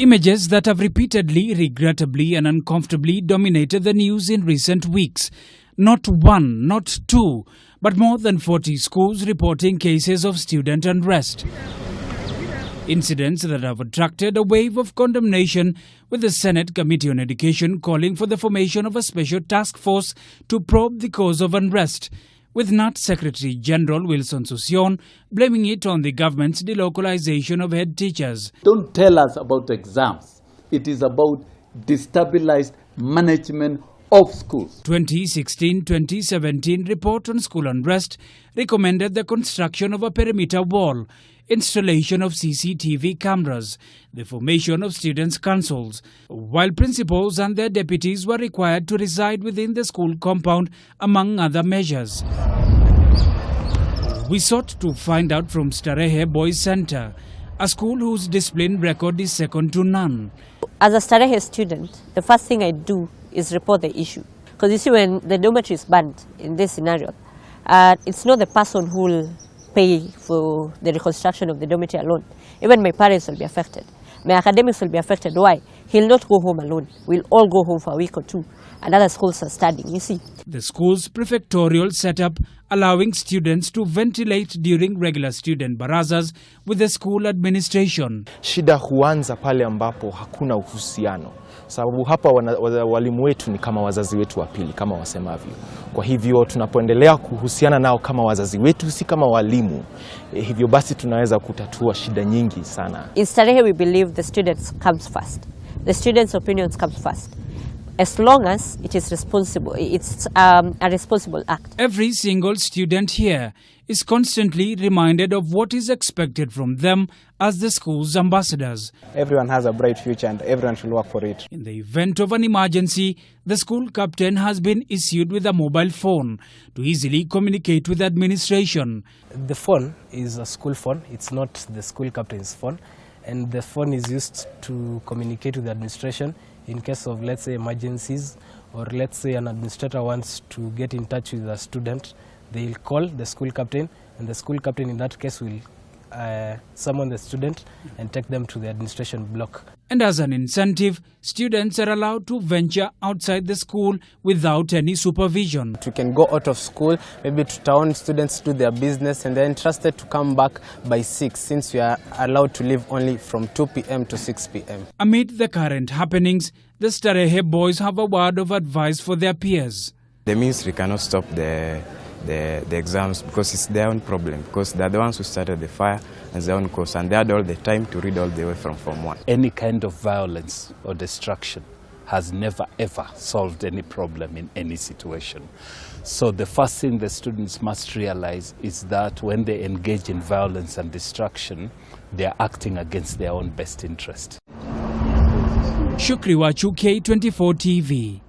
Images that have repeatedly, regrettably and uncomfortably dominated the news in recent weeks. Not one, not two, but more than 40 schools reporting cases of student unrest. Incidents that have attracted a wave of condemnation, with the Senate Committee on Education calling for the formation of a special task force to probe the cause of unrest, with NAT Secretary General Wilson Sossion blaming it on the government's delocalization of head teachers. Don't tell us about exams. It is about destabilized management of schools. 2016-2017 report on school unrest recommended the construction of a perimeter wall, installation of CCTV cameras, the formation of students' councils, while principals and their deputies were required to reside within the school compound, among other measures. We sought to find out from Starehe Boys Centre, a school whose discipline record is second to none. As a Starehe student, the first thing I do is report the issue. Because you see, when the dormitory is banned in this scenario, it's not the person who will pay for the reconstruction of the dormitory alone. Even my parents will be affected. My academics will be affected. Why? He'll not go home alone. We'll all go home for a week or two. And other schools are studying, you see. The school's prefectorial setup allowing students to ventilate during regular student barazas with the school administration. Shida huanza pale ambapo hakuna uhusiano. Sababu hapa walimu wetu ni kama wazazi wetu wa pili, kama wasemavyo. Kwa hivyo tunapoendelea kuhusiana nao kama wazazi wetu, si kama walimu. Hivyo basi tunaweza kutatua shida nyingi sana. In Starehe we believe the students comes first. The students' opinions comes first. As long as it is responsible, it's a responsible act. Every single student here is constantly reminded of what is expected from them as the school's ambassadors. Everyone has a bright future and everyone should work for it. In the event of an emergency, the school captain has been issued with a mobile phone to easily communicate with administration. The phone is a school phone, it's not the school captain's phone. And the phone is used to communicate with the administration in case of, let's say, emergencies, or let's say an administrator wants to get in touch with a student. They'll call the school captain, and the school captain in that case will summon the student and take them to the administration block. And as an incentive, students are allowed to venture outside the school without any supervision. We can go out of school, maybe to town, students do their business, and they're entrusted to come back by 6, since we are allowed to leave only from 2 p.m. to 6 p.m. Amid the current happenings, the Starehe boys have a word of advice for their peers. The ministry cannot stop the exams because it's their own problem, because they're the ones who started the fire and their own cause, and they had all the time to read all the way from Form 1. Any kind of violence or destruction has never ever solved any problem in any situation. So the first thing the students must realize is that when they engage in violence and destruction, they are acting against their own best interest. Shukri Wachu, K24 TV.